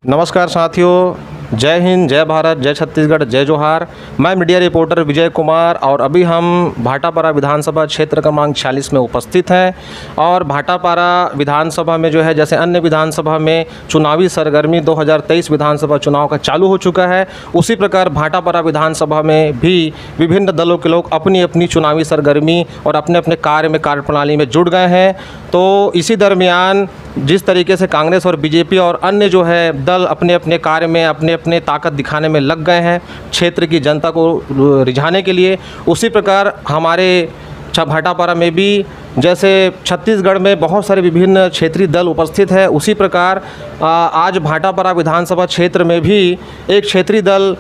नमस्कार साथियों, जय हिंद, जय भारत, जय छत्तीसगढ़, जय जोहार। मैं मीडिया रिपोर्टर विजय कुमार और अभी हम भाटापारा विधानसभा क्षेत्र क्रमांक 46 में उपस्थित हैं। और भाटापारा विधानसभा में जो है, जैसे अन्य विधानसभा में चुनावी सरगर्मी 2023 विधानसभा चुनाव का चालू हो चुका है, उसी प्रकार भाटापारा विधानसभा में भी विभिन्न दलों के लोग अपनी अपनी चुनावी सरगर्मी और अपने अपने कार्य में कार्यप्रणाली में जुट गए हैं। तो इसी दरमियान जिस तरीके से कांग्रेस और बीजेपी और अन्य जो है दल अपने अपने कार्य में अपने अपने ताकत दिखाने में लग गए हैं क्षेत्र की जनता को रिझाने के लिए, उसी प्रकार हमारे भाटापारा में भी जैसे छत्तीसगढ़ में बहुत सारे विभिन्न क्षेत्रीय दल उपस्थित है, उसी प्रकार आज भाटापारा विधानसभा क्षेत्र में भी एक क्षेत्रीय दल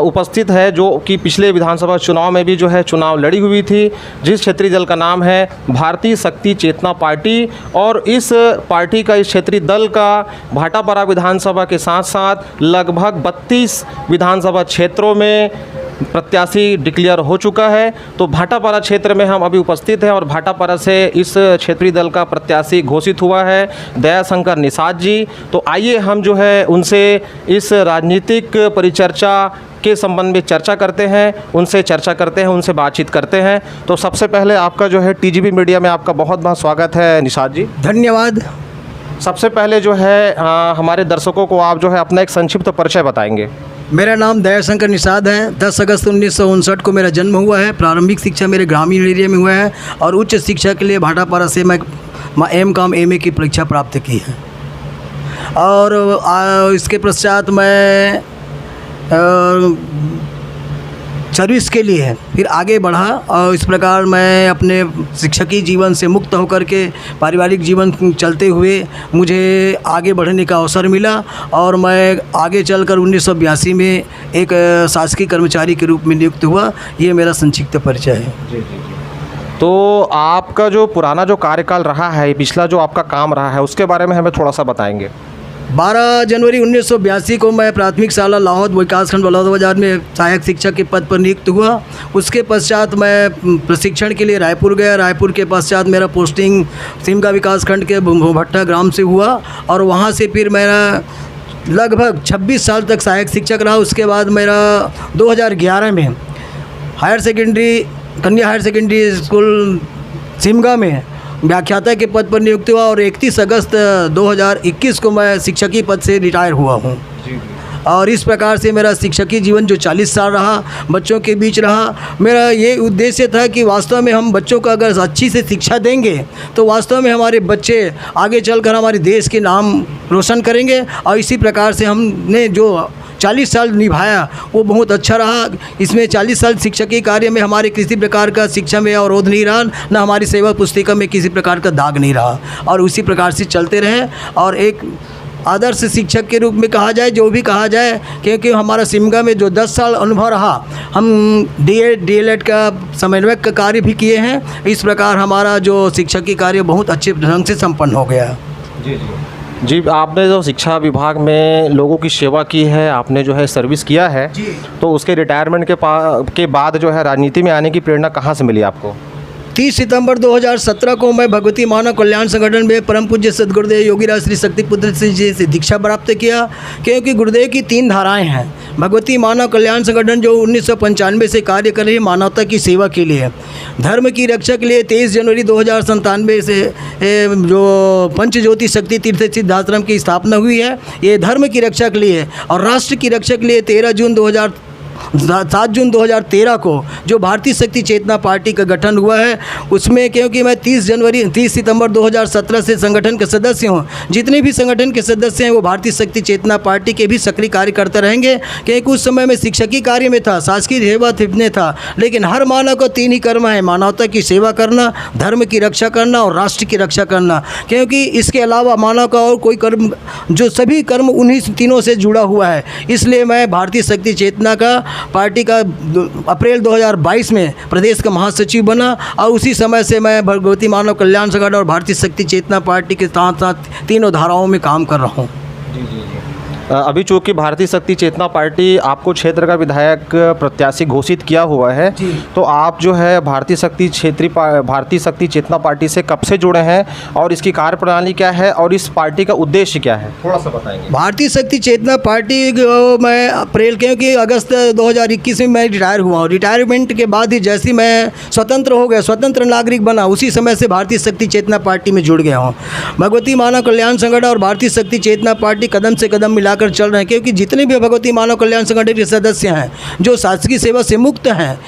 उपस्थित है जो कि पिछले विधानसभा चुनाव में भी जो है चुनाव लड़ी हुई थी, जिस क्षेत्रीय दल का नाम है भारतीय शक्ति चेतना पार्टी। और इस पार्टी का, इस क्षेत्रीय दल का भाटापारा विधानसभा के साथ साथ लगभग 32 विधानसभा क्षेत्रों में प्रत्याशी डिक्लेयर हो चुका है। तो भाटापारा क्षेत्र में हम अभी उपस्थित हैं और भाटापारा से इस क्षेत्रीय दल का प्रत्याशी घोषित हुआ है दयाशंकर निषाद जी। तो आइए हम जो है उनसे इस राजनीतिक परिचर्चा के संबंध में चर्चा करते हैं, उनसे बातचीत करते हैं। तो सबसे पहले आपका जो है टीजीबी मीडिया में आपका बहुत बहुत स्वागत है निषाद जी। धन्यवाद। सबसे पहले जो है हमारे दर्शकों को आप जो है अपना एक संक्षिप्त परिचय बताएंगे। मेरा नाम दयाशंकर निषाद है। 10 अगस्त 1959 को मेरा जन्म हुआ है। प्रारंभिक शिक्षा मेरे ग्रामीण एरिया में हुआ है और उच्च शिक्षा के लिए भाटापारा से मैं एम.कॉम एम.ए की परीक्षा प्राप्त की है। और इसके पश्चात मैं सर्विस के लिए फिर आगे बढ़ा और इस प्रकार मैं अपने शिक्षकी जीवन से मुक्त होकर के पारिवारिक जीवन चलते हुए मुझे आगे बढ़ने का अवसर मिला और मैं आगे चलकर 1982 में एक शासकीय कर्मचारी के रूप में नियुक्त हुआ। ये मेरा संक्षिप्त परिचय है। जी जी जी। तो आपका जो पुराना जो कार्यकाल रहा है, पिछला जो आपका काम रहा है, उसके बारे में हमें थोड़ा सा बताएंगे। 12 जनवरी 1982 को मैं प्राथमिक शाला लाहौद विकासखंड बलौदाबाजार में सहायक शिक्षक के पद पर नियुक्त हुआ। उसके पश्चात मैं प्रशिक्षण के लिए रायपुर गया। रायपुर के पश्चात मेरा पोस्टिंग सिमगा विकासखंड के भट्टा ग्राम से हुआ और वहाँ से फिर मेरा लगभग 26 साल तक सहायक शिक्षक रहा। उसके बाद मेरा 2011 में कन्या हायर सेकेंडरी स्कूल सिमगा में व्याख्याता के पद पर नियुक्त हुआ और 31 अगस्त 2021 को मैं शिक्षकी पद से रिटायर हुआ हूँ। और इस प्रकार से मेरा शिक्षकी जीवन जो 40 साल रहा, बच्चों के बीच रहा। मेरा ये उद्देश्य था कि वास्तव में हम बच्चों को अगर अच्छी से शिक्षा देंगे तो वास्तव में हमारे बच्चे आगे चलकर हमारे देश के नाम रोशन करेंगे। और इसी प्रकार से हमने जो 40 साल निभाया वो बहुत अच्छा रहा। इसमें 40 साल शिक्षकीय कार्य में हमारे किसी प्रकार का शिक्षा में अवरोध नहीं रहा, न हमारी सेवा पुस्तिका में किसी प्रकार का दाग नहीं रहा और उसी प्रकार से चलते रहे। और एक आदर्श शिक्षक के रूप में कहा जाए, जो भी कहा जाए, क्योंकि हमारा सिमगा में जो 10 साल अनुभव रहा, हम DED का समन्वयक का कार्य भी किए हैं। इस प्रकार हमारा जो शिक्षकीय कार्य बहुत अच्छे ढंग से संपन्न हो गया। जी जी जी। आपने जो शिक्षा विभाग में लोगों की सेवा की है, आपने जो है सर्विस किया है, तो उसके रिटायरमेंट के बाद जो है राजनीति में आने की प्रेरणा कहाँ से मिली आपको? 30 सितंबर 2017 को मैं भगवती मानव कल्याण संगठन में परम पूज्य सद्गुरुदेव योगीराज श्री शक्तिपुत्र जी से दीक्षा प्राप्त किया। क्योंकि गुरुदेव की 3 धाराएं हैं। भगवती मानव कल्याण संगठन जो 1995 से कार्य कर रही है मानवता की सेवा के लिए, धर्म की रक्षा के लिए 23 जनवरी 2097 से जो पंचज्योति शक्ति तीर्थ सिद्धाश्रम की स्थापना हुई है, ये धर्म की रक्षा के लिए। और राष्ट्र की रक्षा के लिए 7 जून 2013 को जो भारतीय शक्ति चेतना पार्टी का गठन हुआ है, उसमें क्योंकि मैं 30 सितंबर 2017 से संगठन के सदस्य हूं, जितने भी संगठन के सदस्य हैं वो भारतीय शक्ति चेतना पार्टी के भी सक्रिय कार्य करते रहेंगे। क्योंकि उस समय में शिक्षकीय कार्य में था, शासकीय सेवा में था, लेकिन हर मानव को 3 ही कर्म है: मानवता की सेवा करना, धर्म की रक्षा करना और राष्ट्र की रक्षा करना। क्योंकि इसके अलावा मानव का और कोई कर्म, जो सभी कर्म उन्हीं तीनों से जुड़ा हुआ है। इसलिए मैं भारतीय शक्ति चेतना का पार्टी का अप्रैल 2022 में प्रदेश का महासचिव बना और उसी समय से मैं भगवती मानव कल्याण संगठन और भारतीय शक्ति चेतना पार्टी के साथ साथ तीनों धाराओं में काम कर रहा हूँ। जी जी जी। अभी चूँकि भारतीय शक्ति चेतना पार्टी आपको क्षेत्र का विधायक प्रत्याशी घोषित किया हुआ है, जी। तो आप जो है भारतीय शक्ति चेतना पार्टी से कब से जुड़े हैं और इसकी कार्यप्रणाली क्या है और इस पार्टी का उद्देश्य क्या है, थोड़ा सा बताएंगे। भारतीय शक्ति चेतना पार्टी मैं अप्रैल क्योंकि अगस्त 2021 में मैं रिटायर हुआ हूँ। रिटायरमेंट के बाद ही जैसे ही मैं स्वतंत्र हो गया, स्वतंत्र नागरिक बना, उसी समय से भारतीय शक्ति चेतना पार्टी में जुड़ गया हूँ। भगवती मानव कल्याण संगठन और भारतीय शक्ति चेतना पार्टी कदम से कदम मिलाकर चल रहे हैं, क्योंकि जितने भी भगवती मानव कल्याण संगठन के सदस्य हैं जो शासकीय सेवा से मुक्त हैं,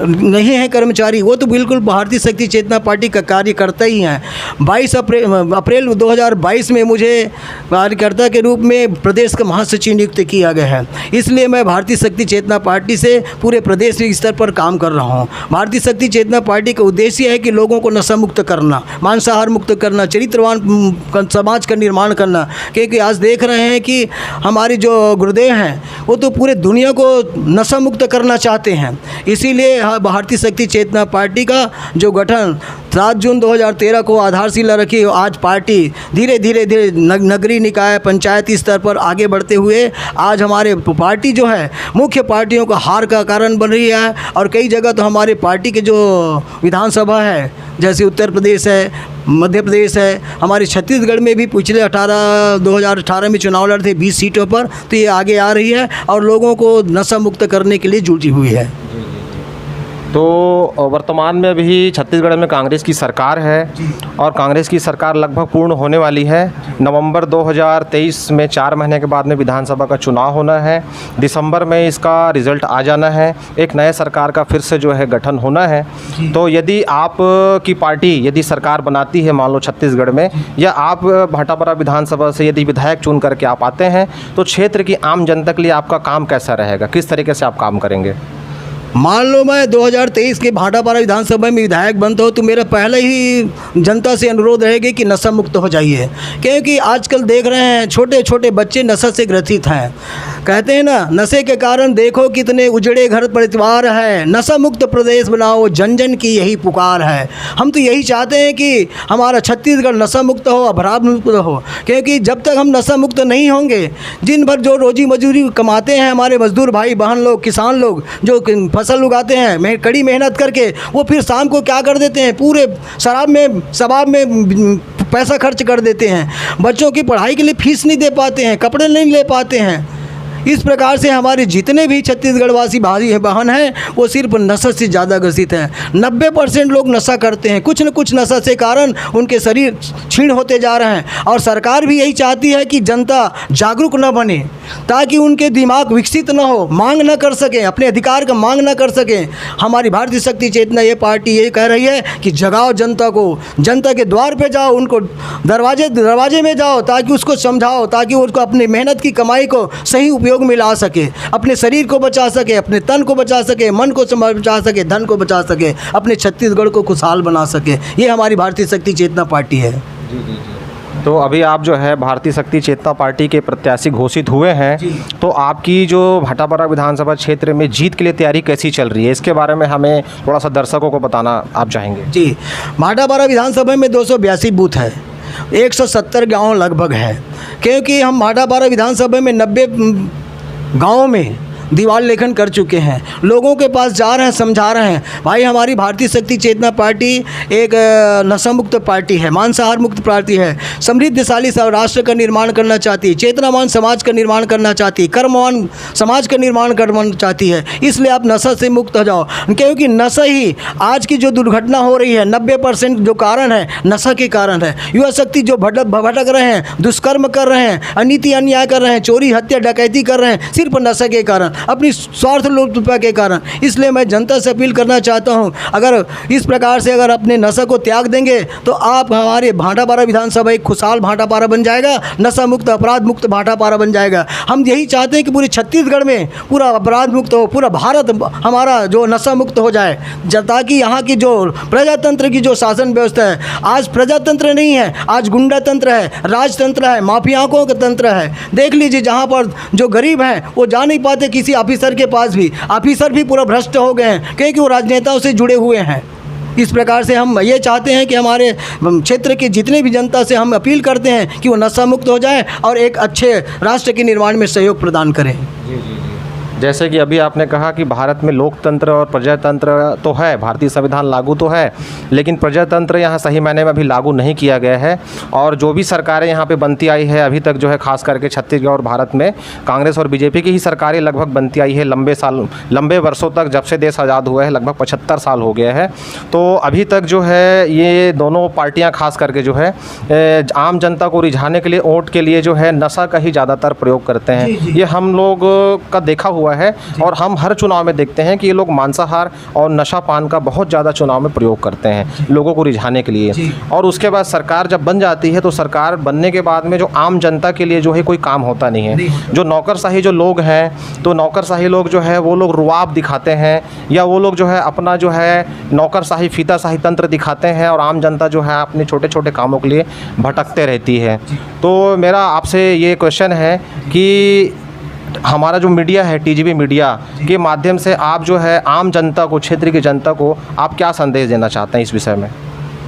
नहीं हैं कर्मचारी, वो तो बिल्कुल भारतीय शक्ति चेतना पार्टी का कार्य करता ही हैं। 22 अप्रैल 2022 में मुझे कार्यकर्ता के रूप में प्रदेश का महासचिव नियुक्त किया गया है। इसलिए मैं भारतीय शक्ति चेतना पार्टी से पूरे प्रदेश स्तर पर काम कर रहा हूँ। भारतीय शक्ति चेतना पार्टी का उद्देश्य है कि लोगों को नशा मुक्त करना, मांसाहार मुक्त करना, चरित्रवान समाज का निर्माण करना। क्योंकि आज देख रहे हैं कि हमारे जो गुरुदेव हैं वो तो पूरे दुनिया को नशा मुक्त करना चाहते हैं। इसीलिए भारतीय शक्ति चेतना पार्टी का जो गठन 7 जून 2013 को आधारशिला रखी, आज पार्टी धीरे धीरे नगरीय निकाय पंचायती स्तर पर आगे बढ़ते हुए आज हमारे पार्टी जो है मुख्य पार्टियों का हार का कारण बन रही है। और कई जगह तो हमारे पार्टी के जो विधानसभा है, जैसे उत्तर प्रदेश है, मध्य प्रदेश है, हमारे छत्तीसगढ़ में भी पिछले 2018 में चुनाव लड़े थे 20 सीटों पर, तो ये आगे आ रही है और लोगों को नशा मुक्त करने के लिए जुटी हुई है। तो वर्तमान में अभी छत्तीसगढ़ में कांग्रेस की सरकार है और कांग्रेस की सरकार लगभग पूर्ण होने वाली है। नवंबर 2023 में 4 महीने के बाद में विधानसभा का चुनाव होना है, दिसंबर में इसका रिज़ल्ट आ जाना है, एक नए सरकार का फिर से जो है गठन होना है। तो यदि आप की पार्टी यदि सरकार बनाती है मान लो छत्तीसगढ़ में, या आप भाटापारा विधानसभा से यदि विधायक चुन करके आप आते हैं, तो क्षेत्र की आम जनता के लिए आपका काम कैसा रहेगा, किस तरीके से आप काम करेंगे? मान लो मैं 2023 के भाटापारा विधानसभा में विधायक बनता हूँ तो मेरा पहले ही जनता से अनुरोध रहेगा कि नशा मुक्त हो जाइए। क्योंकि आजकल देख रहे हैं छोटे छोटे बच्चे नशा से ग्रसित हैं। कहते हैं ना, नशे के कारण देखो कितने उजड़े घर परिवार है, नशा मुक्त प्रदेश बनाओ, जन जन की यही पुकार है। हम तो यही चाहते हैं कि हमारा छत्तीसगढ़ नशा मुक्त हो, अपराध मुक्त हो। क्योंकि जब तक हम नशा मुक्त नहीं होंगे, दिन भर जो रोजी मजदूरी कमाते हैं हमारे मजदूर भाई बहन लोग, किसान लोग जो फसल उगाते हैं कड़ी मेहनत करके, वो फिर शाम को क्या कर देते हैं, पूरे शराब में पैसा खर्च कर देते हैं। बच्चों की पढ़ाई के लिए फीस नहीं दे पाते हैं, कपड़े नहीं ले पाते हैं। इस प्रकार से हमारे जितने भी छत्तीसगढ़वासी भाई बहन हैं वो सिर्फ नशा से ज़्यादा ग्रसित हैं। 90% लोग नशा करते हैं, कुछ न कुछ नशा से कारण उनके शरीर क्षीण होते जा रहे हैं। और सरकार भी यही चाहती है कि जनता जागरूक न बने, ताकि उनके दिमाग विकसित न हो, मांग न कर सकें, अपने अधिकार का मांग न कर सकें। हमारी भारतीय शक्ति चेतना ये पार्टी ये कह रही है कि जगाओ जनता को, जनता के द्वार पे जाओ, उनको दरवाजे में जाओ, ताकि उसको समझाओ, ताकि उसको अपनी मेहनत की कमाई को सही उपयोग में ला सके, अपने शरीर को बचा सके, अपने तन को बचा सके, मन को बचा सके, धन को बचा सके, अपने छत्तीसगढ़ को खुशहाल बना सके। ये हमारी भारतीय शक्ति चेतना पार्टी है। जी जी जी। तो अभी आप जो है भारतीय शक्ति चेतना पार्टी के प्रत्याशी घोषित हुए हैं, तो आपकी जो भाटापारा विधानसभा क्षेत्र में जीत के लिए तैयारी कैसी चल रही है, इसके बारे में हमें थोड़ा सा दर्शकों को बताना आप चाहेंगे? जी, भाटापारा विधानसभा में 282 बूथ है, 170 गाँव लगभग है। क्योंकि हम भाटापारा विधानसभा में 90 गाँव में दीवार लेखन कर चुके हैं, लोगों के पास जा रहे हैं, समझा रहे हैं भाई हमारी भारतीय शक्ति चेतना पार्टी एक नशा मुक्त पार्टी है, मांसाहार मुक्त पार्टी है, समृद्धशाली राष्ट्र का निर्माण करना चाहती है, चेतनावान समाज का निर्माण करना चाहती है, कर्मवान समाज का निर्माण करना चाहती है। इसलिए आप नशा से मुक्त हो जाओ। क्योंकि नशा ही आज की जो दुर्घटना हो रही है 90% जो कारण है नशा के कारण है। युवा शक्ति जो भटक रहे हैं, दुष्कर्म कर रहे हैं, अनीति अन्याय कर रहे हैं, चोरी हत्या डकैती कर रहे हैं, सिर्फ नशा के कारण, अपनी स्वार्थ लोलुपता के कारण। इसलिए मैं जनता से अपील करना चाहता हूं, अगर इस प्रकार से अगर अपने नशा को त्याग देंगे तो आप हमारे भाटापारा विधानसभा एक खुशहाल भाटापारा बन जाएगा, नशा मुक्त अपराध मुक्त भाटापारा बन जाएगा। हम यही चाहते हैं कि पूरे छत्तीसगढ़ में पूरा अपराध मुक्त हो, पूरा भारत हमारा जो नशा मुक्त हो जाए, ताकि यहाँ की जो प्रजातंत्र की जो शासन व्यवस्था है, आज प्रजातंत्र नहीं है, आज गुंडा तंत्र है, राजतंत्र है, माफियाओं का तंत्र है। देख लीजिए जहाँ पर जो गरीब हैं वो जा नहीं पाते किसी ऑफिसर के पास भी, ऑफिसर भी पूरा भ्रष्ट हो गए हैं, क्योंकि वो राजनेताओं से जुड़े हुए हैं। इस प्रकार से हम ये चाहते हैं कि हमारे क्षेत्र की जितने भी जनता से हम अपील करते हैं कि वो नशा मुक्त हो जाए और एक अच्छे राष्ट्र के निर्माण में सहयोग प्रदान करें। जैसे कि अभी आपने कहा कि भारत में लोकतंत्र और प्रजातंत्र तो है, भारतीय संविधान लागू तो है, लेकिन प्रजातंत्र यहाँ सही मायने में अभी लागू नहीं किया गया है। और जो भी सरकारें यहाँ पे बनती आई है अभी तक जो है, खास करके छत्तीसगढ़ और भारत में कांग्रेस और बीजेपी की ही सरकारें लगभग बनती आई है लंबे वर्षों तक। जब से देश आज़ाद हुआ है लगभग 75 साल हो गया है। तो अभी तक जो है ये दोनों पार्टियाँ खास करके जो है आम जनता को रिझाने के लिए, वोट के लिए जो है नशा का ही ज़्यादातर प्रयोग करते हैं। ये हम लोग का देखा हुआ है और हम हर चुनाव में देखते हैं कि ये लोग मांसाहार और नशा पान का बहुत ज़्यादा चुनाव में प्रयोग करते हैं लोगों को रिझाने के लिए। और उसके बाद सरकार जब बन जाती है तो सरकार बनने के बाद में जो आम जनता के लिए जो है कोई काम होता नहीं है। जो नौकरशाही जो लोग हैं, तो नौकरशाही लोग जो है वो लोग रुआब दिखाते हैं, या वो लोग जो है अपना जो है नौकरशाही फीताशाही तंत्र दिखाते हैं, और आम जनता जो है अपने छोटे छोटे कामों के लिए भटकते रहती है। तो मेरा आपसे ये क्वेश्चन है कि हमारा जो मीडिया है, टीजीबी मीडिया के माध्यम से आप जो है आम जनता को, क्षेत्र की जनता को आप क्या संदेश देना चाहते हैं इस विषय में?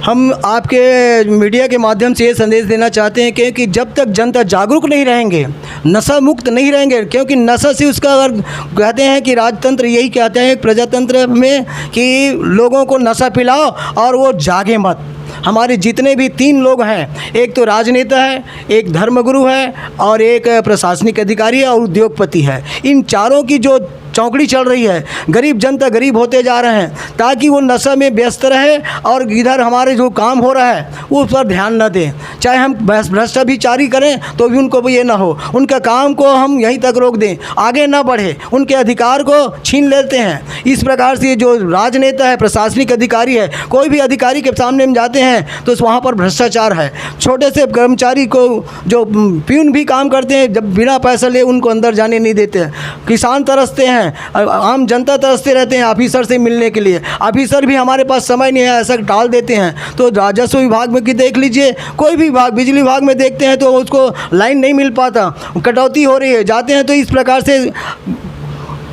हम आपके मीडिया के माध्यम से ये संदेश देना चाहते हैं कि जब तक जनता जागरूक नहीं रहेंगे, नशा मुक्त नहीं रहेंगे, क्योंकि नशा से उसका, अगर कहते हैं कि राजतंत्र यही कहते हैं प्रजातंत्र में कि लोगों को नशा पिलाओ और वो जागे मत। हमारे जितने भी 3 लोग हैं, एक तो राजनेता है, एक धर्मगुरु है और एक प्रशासनिक अधिकारी है और उद्योगपति है। इन चारों की जो चौकड़ी चल रही है, गरीब जनता गरीब होते जा रहे हैं, ताकि वो नशा में व्यस्त रहे और इधर हमारे जो काम हो रहा है वो उस पर ध्यान न दें। चाहे हम भ्रष्टाचारी करें तो भी उनको भी ये ना हो, उनका काम को हम यहीं तक रोक दें, आगे ना बढ़े, उनके अधिकार को छीन लेते हैं। इस प्रकार से जो राजनेता है, प्रशासनिक अधिकारी है, कोई भी अधिकारी के सामने हम जाते हैं तो वहाँ पर भ्रष्टाचार है। छोटे से कर्मचारी को जो प्यून भी काम करते हैं, जब बिना पैसा ले उनको अंदर जाने नहीं देते। किसान तरसते हैं, आम जनता तरसते रहते हैं ऑफिसर से मिलने के लिए। ऑफिसर भी हमारे पास समय नहीं है, ऐसा टाल देते हैं। तो राजस्व विभाग में कि देख लीजिए, कोई भी विभाग, बिजली विभाग में देखते हैं तो उसको लाइन नहीं मिल पाता, कटौती हो रही है। जाते हैं तो इस प्रकार से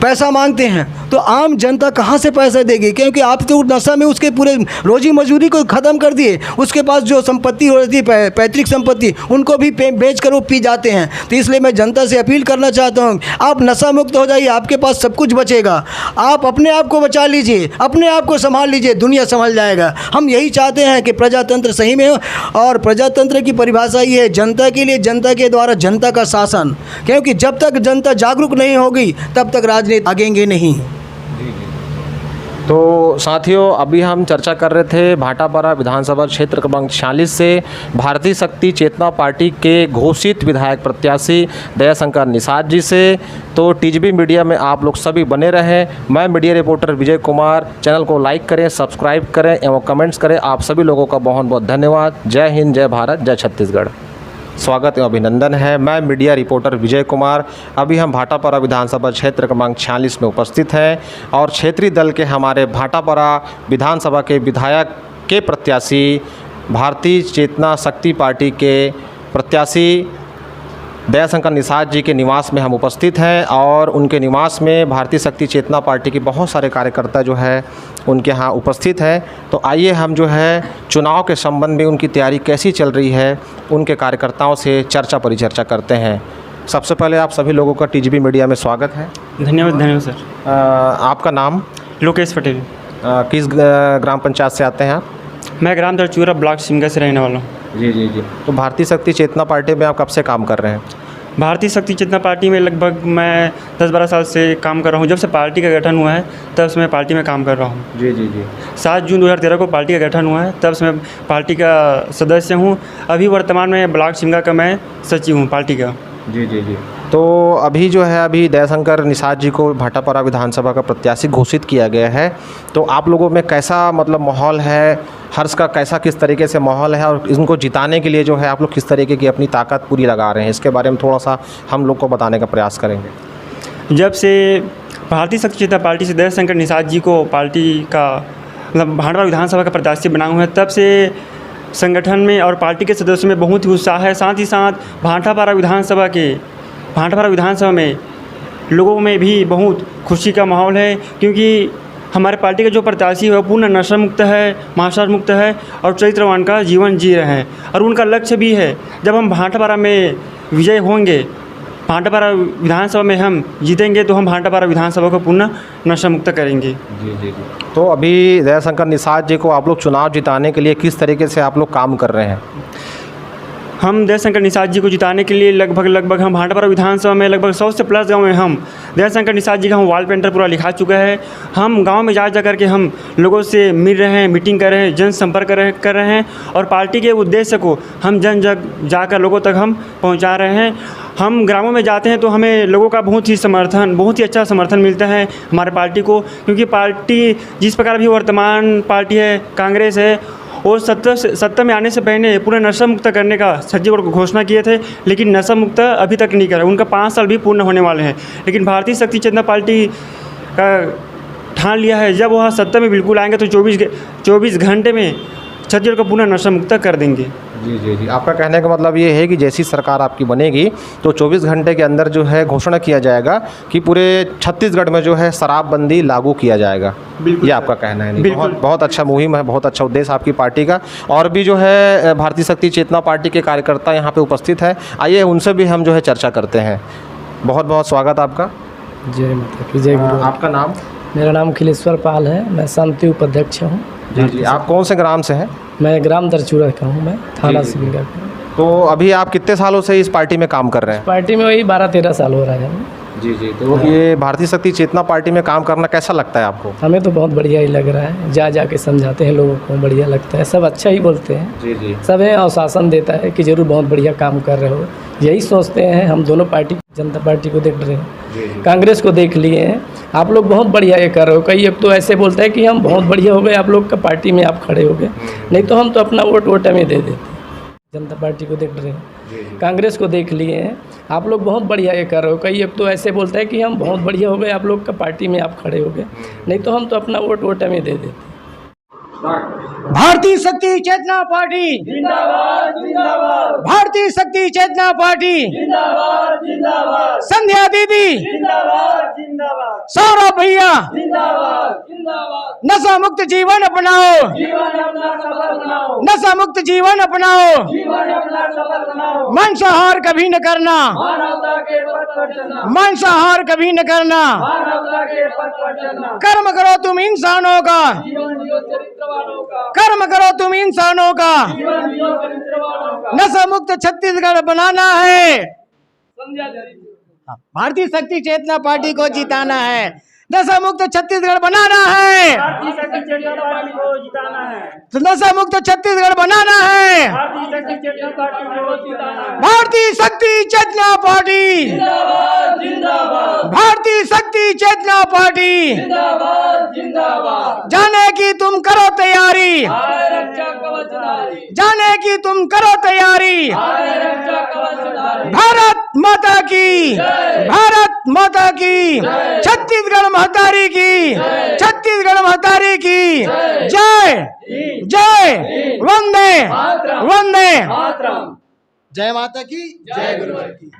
पैसा मांगते हैं, तो आम जनता कहाँ से पैसा देगी? क्योंकि आप तो नशा में उसके पूरे रोजी मजदूरी को ख़त्म कर दिए। उसके पास जो संपत्ति हो रही थी, पैतृक संपत्ति, उनको भी बेच कर वो पी जाते हैं। तो इसलिए मैं जनता से अपील करना चाहता हूँ, आप नशा मुक्त हो जाइए, आपके पास सब कुछ बचेगा। आप अपने आप को बचा लीजिए, अपने आप को संभाल लीजिए, दुनिया संभल जाएगा। हम यही चाहते हैं कि प्रजातंत्र सही में हो, और प्रजातंत्र की परिभाषा ये है, जनता के लिए, जनता के द्वारा जनता का शासन। क्योंकि जब तक जनता जागरूक नहीं होगी तब तक राजनीति आगेंगे नहीं। तो साथियों, अभी हम चर्चा कर रहे थे भाटापारा विधानसभा क्षेत्र क्रमांक 46 से भारतीय शक्ति चेतना पार्टी के घोषित विधायक प्रत्याशी दयाशंकर निषाद जी से। तो टीजीबी मीडिया में आप लोग सभी बने रहें। मैं media reporter Vijay Kumar. Channel को लाइक करें, सब्सक्राइब करें एवं कमेंट्स करें। आप सभी लोगों का बहुत बहुत धन्यवाद। जय हिंद, जय भारत, जय छत्तीसगढ़। स्वागत एवं अभिनंदन है। मैं मीडिया रिपोर्टर विजय कुमार। अभी हम भाटापारा विधानसभा क्षेत्र क्रमांक 46 में उपस्थित हैं और क्षेत्रीय दल के हमारे भाटापारा विधानसभा के विधायक के प्रत्याशी, भारतीय चेतना शक्ति पार्टी के प्रत्याशी दयाशंकर निषाद जी के निवास में हम उपस्थित हैं। और उनके निवास में भारतीय शक्ति चेतना पार्टी के बहुत सारे कार्यकर्ता जो है उनके यहाँ उपस्थित हैं। तो आइए हम जो है चुनाव के संबंध में उनकी तैयारी कैसी चल रही है, उनके कार्यकर्ताओं से चर्चा परिचर्चा करते हैं। सबसे पहले आप सभी लोगों का टीजीबी मीडिया में स्वागत है। धन्यवाद सर। आपका नाम? लोकेश पटेल। किस ग्राम पंचायत से आते हैं आप? मैं ग्राम दरचूरा ब्लॉक सिमगा से रहने वाला हूँ। जी। तो भारतीय शक्ति चेतना पार्टी में आप कब से काम कर रहे हैं? भारतीय शक्ति चेतना पार्टी में लगभग मैं 10-12 साल से काम कर रहा हूँ। जब से पार्टी का गठन हुआ है तब से मैं पार्टी में काम कर रहा हूँ। जी। 7 जून 2013 को पार्टी का गठन हुआ है, तब से मैं पार्टी का सदस्य हूँ। अभी वर्तमान में ब्लॉक सिमगा का मैं सचिव हूँ पार्टी का। जी। तो अभी जो है दयाशंकर निषाद जी को भाटापारा विधानसभा का प्रत्याशी घोषित किया गया है। तो आप लोगों में कैसा मतलब माहौल है, हर्ष का कैसा किस तरीके से माहौल है, और इनको जिताने के लिए जो है आप लोग किस तरीके की अपनी ताकत पूरी लगा रहे हैं, इसके बारे में थोड़ा सा हम लोग को बताने का प्रयास करेंगे। जब से भारतीय शक्ति चेतना पार्टी से दयाशंकर निषाद जी को पार्टी का मतलब भाटापारा विधानसभा का प्रत्याशी बना हुआ है, तब से संगठन में और पार्टी के सदस्यों में बहुत ही उत्साह है। साथ ही साथ भाटापारा विधानसभा में लोगों में भी बहुत खुशी का माहौल है, क्योंकि हमारे पार्टी का जो प्रत्याशी है वो पूर्ण नशा मुक्त है, मांसाहार मुक्त है और चरित्रवान का जीवन जी रहे हैं। और उनका लक्ष्य भी है, जब हम भाटापारा में विजय होंगे, भाटापारा विधानसभा में हम जीतेंगे, तो हम भाटापारा विधानसभा को पूर्ण नशा मुक्त करेंगे। जी जी जी। तो अभी दयाशंकर निषाद जी को आप लोग चुनाव जिताने के लिए किस तरीके से आप लोग काम कर रहे हैं? हम दयाशंकर निषाद जी को जिताने के लिए लगभग हम भाटापारा विधानसभा में लगभग 100 से प्लस गाँव में हम दयाशंकर निषाद जी का हम वॉल पेंटर पूरा लिखा चुका है। हम गांव में जा कर के हम लोगों से मिल रहे हैं, मीटिंग कर रहे हैं, जनसंपर्क कर रहे हैं और पार्टी के उद्देश्य को हम जन जाकर लोगों तक हम पहुंचा रहे हैं। हम ग्रामों में जाते हैं तो हमें लोगों का बहुत ही अच्छा समर्थन मिलता है हमारे पार्टी को, क्योंकि पार्टी जिस प्रकार अभी वर्तमान पार्टी है कांग्रेस है, वो सत्ता में आने से पहले पूरा नशा मुक्त करने का छत्तीसगढ़ को घोषणा किए थे, लेकिन नशा मुक्त अभी तक नहीं करा। उनका 5 साल भी पूर्ण होने वाले हैं, लेकिन भारतीय शक्ति जनता पार्टी का ठान लिया है, जब वह सत्ता में बिल्कुल आएंगे तो 24 घंटे में छत्तीसगढ़ को पूर्ण नशा मुक्त कर देंगे। जी जी जी। आपका कहने का मतलब ये है कि जैसी सरकार आपकी बनेगी तो 24 घंटे के अंदर जो है घोषणा किया जाएगा कि पूरे छत्तीसगढ़ में जो है शराबबंदी लागू किया जाएगा। ये आपका कहना है? नहीं, बहुत अच्छा मुहिम है, बहुत अच्छा उद्देश्य आपकी पार्टी का। और भी जो है भारतीय शक्ति चेतना पार्टी के कार्यकर्ता यहाँ पे उपस्थित है, आइए उनसे भी हम जो है चर्चा करते हैं। बहुत बहुत स्वागत आपका। जय माता की जय गुरु। आपका नाम? मेरा नाम खिलेश्वर पाल है, मैं शांति उपाध्यक्ष हूँ। जी जी। आप कौन से ग्राम से हैं? मैं ग्राम दरचूरा का हूँ, मैं थाना सिंगा का। तो अभी आप कितने सालों से इस पार्टी में काम कर रहे हैं? पार्टी में वही 12-13 साल हो रहा है हमें। जी जी। तो ये भारतीय शक्ति चेतना पार्टी में काम करना कैसा लगता है आपको? हमें तो बहुत बढ़िया ही लग रहा है, जा के समझाते हैं लोगों को, बढ़िया लगता है, सब अच्छा ही बोलते हैं। जी जी। सब है आश्वासन देता है कि ज़रूर बहुत बढ़िया काम कर रहे हो, यही सोचते हैं। हम दोनों पार्टी, जनता पार्टी को देख रहे हैं, कांग्रेस को देख लिए हैं, आप लोग बहुत बढ़िया ये कर रहे हो। कई एक तो ऐसे बोलते हैं कि हम बहुत बढ़िया हो गए, आप लोग का पार्टी में आप खड़े हो गए, नहीं तो हम तो अपना वोट में दे देते। जनता पार्टी को देख रहे हैं, कांग्रेस को देख लिए हैं, आप लोग बहुत बढ़िया ये कर रहे हो। कई एक तो ऐसे बोलते हैं कि हम बहुत बढ़िया हो गए, आप लोग का पार्टी में आप खड़े हो गए, नहीं तो हम तो अपना वोट में दे देते। भारतीय शक्ति चेतना पार्टी जिंदाबाद जिंदाबाद, भारतीय शक्ति चेतना पार्टी जिंदाबाद जिंदाबाद, संध्या दीदी जिंदाबाद जिंदाबाद, सौरभ भैया जिंदाबाद जिंदाबाद, नशा मुक्त जीवन अपनाओ, जीवन अपना सफल बनाओ, नशा मुक्त जीवन अपनाओ, जीवन अपना सफल बनाओ, मांसाहार कभी न करना, मानवता के पथ पर चलना, मांसाहार कभी न करना, मानवता के पथ पर चलना, कर्म करो तुम इंसानों का, जीवन जियो चरित्रवानों का, कर्म करो तुम इंसानों का, जीवन जियो चरित्रवानों का, नशा मुक्त छत्तीसगढ़ बनाना है, भारतीय शक्ति चेतना पार्टी को जिताना है, नशा मुक्त छत्तीसगढ़ बनाना है, भारतीय शक्ति चेतना पार्टी को जिताना है, नशा मुक्त छत्तीसगढ़ बनाना है, भारतीय शक्ति चेतना पार्टी को जिताना है, भारतीय शक्ति चेतना पार्टी जिंदाबाद जिंदाबाद, भारतीय शक्ति चेतना पार्टी जिंदाबाद जिंदाबाद, जाने की तुम करो तैयारी, रक्षा कवचधारी, जाने की तुम करो तैयारी, रक्षा कवचधारी, भारत माता की, भारत माता की, छत्तीसगढ़ महतारी की, छत्तीसगढ़ महतारी की जय जय, वंदे वंदे, जय माता की, जय गुरुवर की।